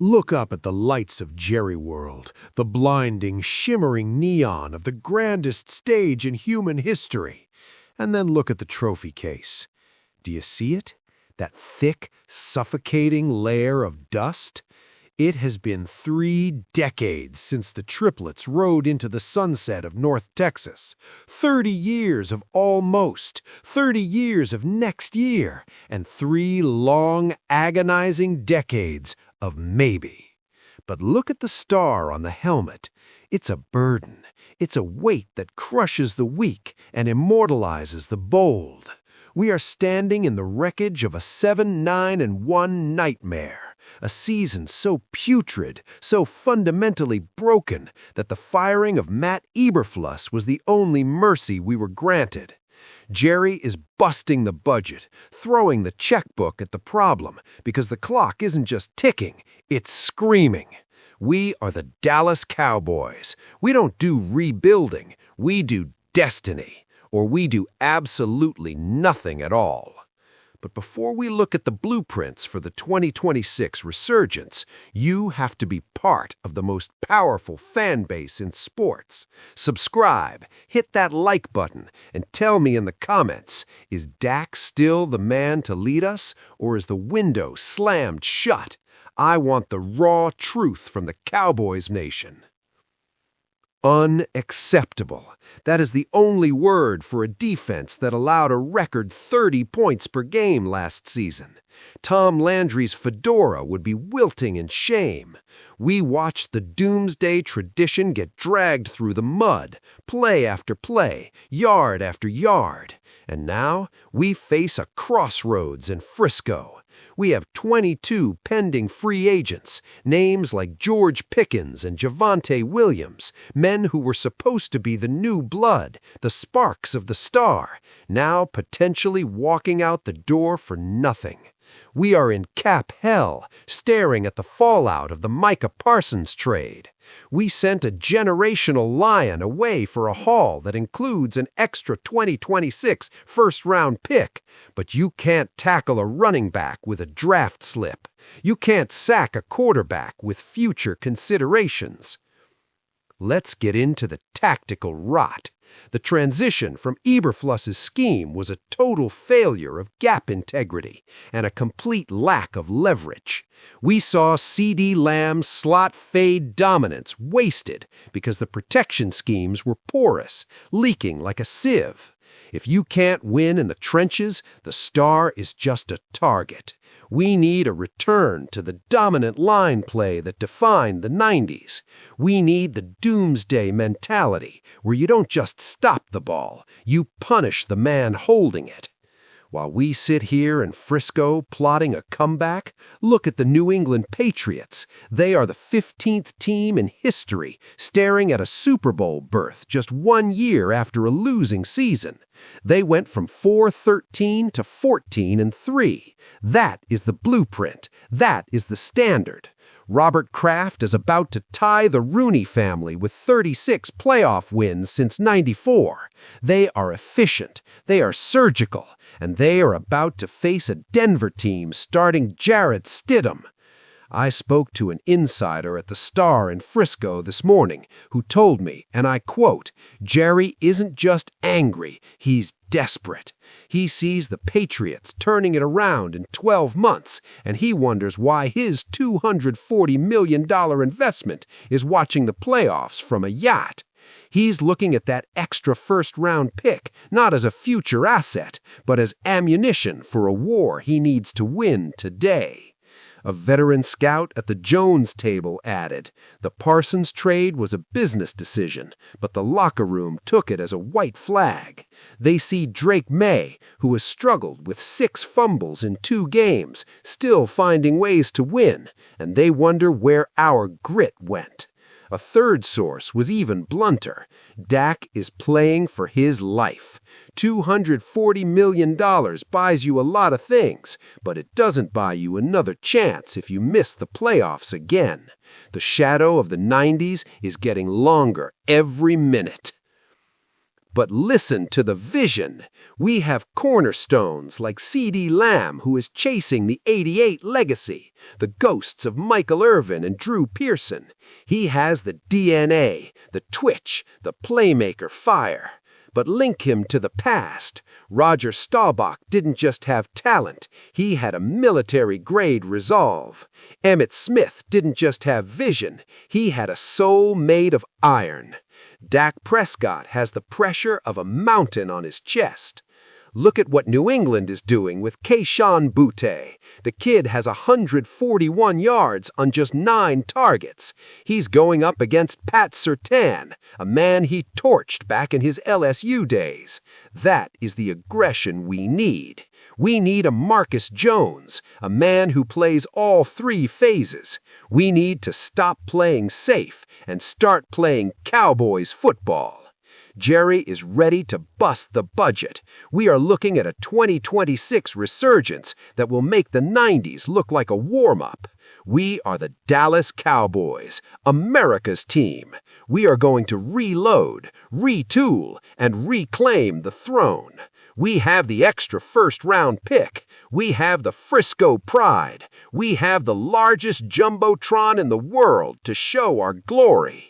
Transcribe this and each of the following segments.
Look up at the lights of Jerry World, the blinding, shimmering neon of the grandest stage in human history. And then look at the trophy case. Do you see it? That thick, suffocating layer of dust? It has been 3 decades since the triplets rode into the sunset of North Texas. 30 years of almost, 30 years of next year, and 3 long, agonizing decades of maybe. But look at the star on the helmet. It's a burden. It's a weight that crushes the weak and immortalizes the bold. We are standing in the wreckage of a 7-9-1 nightmare, a season so putrid, so fundamentally broken, that the firing of Matt Eberfluss was the only mercy we were granted. Jerry is busting the budget, throwing the checkbook at the problem, because the clock isn't just ticking, it's screaming. We are the Dallas Cowboys. We don't do rebuilding, we do destiny, or we do absolutely nothing at all. But before we look at the blueprints for the 2026 resurgence, you have to be part of the most powerful fan base in sports. Subscribe, hit that like button, and tell me in the comments, is Dak still the man to lead us, or is the window slammed shut? I want the raw truth from the Cowboys Nation. Unacceptable. That is the only word for a defense that allowed a record 30 points per game last season. Tom Landry's fedora would be wilting in shame. We watched the doomsday tradition get dragged through the mud, play after play, yard after yard. And now we face a crossroads in Frisco. We have 22 pending free agents, names like George Pickens and Javonte Williams, men who were supposed to be the new blood, the sparks of the star, now potentially walking out the door for nothing. We are in cap hell, staring at the fallout of the Micah Parsons trade. We sent a generational lion away for a haul that includes an extra 2026 first-round pick, but you can't tackle a running back with a draft slip. You can't sack a quarterback with future considerations. Let's get into the tactical rot. The transition from Eberfluss's scheme was a total failure of gap integrity and a complete lack of leverage. We saw CeeDee Lamb's slot fade dominance wasted because the protection schemes were porous, leaking like a sieve. If you can't win in the trenches, the star is just a target. We need a return to the dominant line play that defined the 90s. We need the doomsday mentality, where you don't just stop the ball, you punish the man holding it. While we sit here in Frisco plotting a comeback, look at the New England Patriots. They are the 15th team in history staring at a Super Bowl berth just 1 year after a losing season. They went from 4-13 to 14-3. That is the blueprint. That is the standard. Robert Kraft is about to tie the Rooney family with 36 playoff wins since '94. They are efficient, they are surgical, and they are about to face a Denver team starting Jarrett Stidhaml. I spoke to an insider at the Star in Frisco this morning who told me, and I quote, "Jerry isn't just angry, he's desperate. He sees the Patriots turning it around in 12 months, and he wonders why his $240 million investment is watching the playoffs from a yacht. He's looking at that extra first-round pick not as a future asset, but as ammunition for a war he needs to win today." A veteran scout at the Jones table added, "The Parsons trade was a business decision, but the locker room took it as a white flag. They see Drake Maye, who has struggled with 6 fumbles in 2 games, still finding ways to win, and they wonder where our grit went." A third source was even blunter. Dak is playing for his life. $240 million buys you a lot of things, but it doesn't buy you another chance if you miss the playoffs again. The shadow of the 90s is getting longer every minute. But listen to the vision. We have cornerstones like Stidhaml, who is chasing the '88 legacy, the ghosts of Michael Irvin and Drew Pearson. He has the DNA, the twitch, the playmaker fire. But link him to the past. Roger Staubach didn't just have talent, he had a military-grade resolve. Emmitt Smith didn't just have vision, he had a soul made of iron. Dak Prescott has the pressure of a mountain on his chest. Look at what New England is doing with Kayshon Boutte. The kid has 141 yards on just 9 targets. He's going up against Pat Surtain, a man he torched back in his LSU days. That is the aggression we need. We need a Marcus Jones, a man who plays all 3 phases. We need to stop playing safe and start playing Cowboys football. Jerry is ready to bust the budget. We are looking at a 2026 resurgence that will make the 90s look like a warm-up. We are the Dallas Cowboys, America's team. We are going to reload, retool, and reclaim the throne. We have the extra first-round pick. We have the Frisco pride. We have the largest jumbotron in the world to show our glory.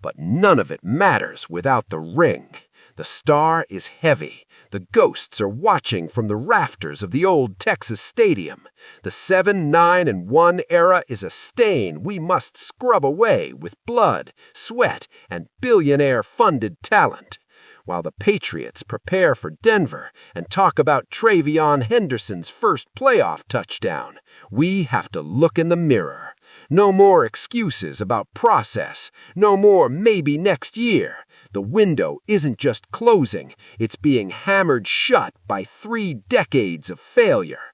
But none of it matters without the ring. The star is heavy. The ghosts are watching from the rafters of the old Texas Stadium. The 7-9-1 era is a stain we must scrub away with blood, sweat, and billionaire-funded talent. While the Patriots prepare for Denver and talk about Travion Henderson's first playoff touchdown, we have to look in the mirror. No more excuses about process. No more maybe next year. The window isn't just closing, it's being hammered shut by 3 decades of failure.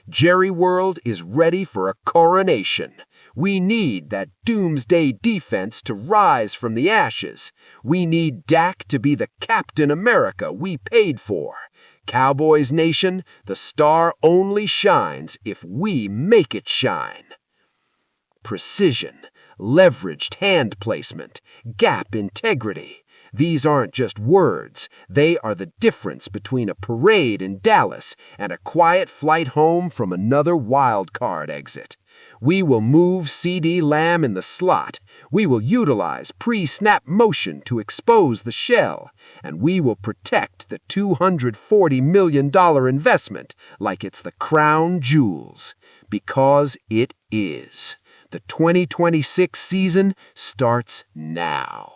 Jerry World is ready for a coronation. We need that doomsday defense to rise from the ashes. We need Dak to be the Captain America we paid for. Cowboys Nation, the star only shines if we make it shine. Precision, leveraged hand placement, gap integrity. These aren't just words. They are the difference between a parade in Dallas and a quiet flight home from another wild card exit. We will move Stidhaml in the slot. We will utilize pre-snap motion to expose the shell. And we will protect the $240 million investment like it's the crown jewels. Because it is. The 2026 season starts now.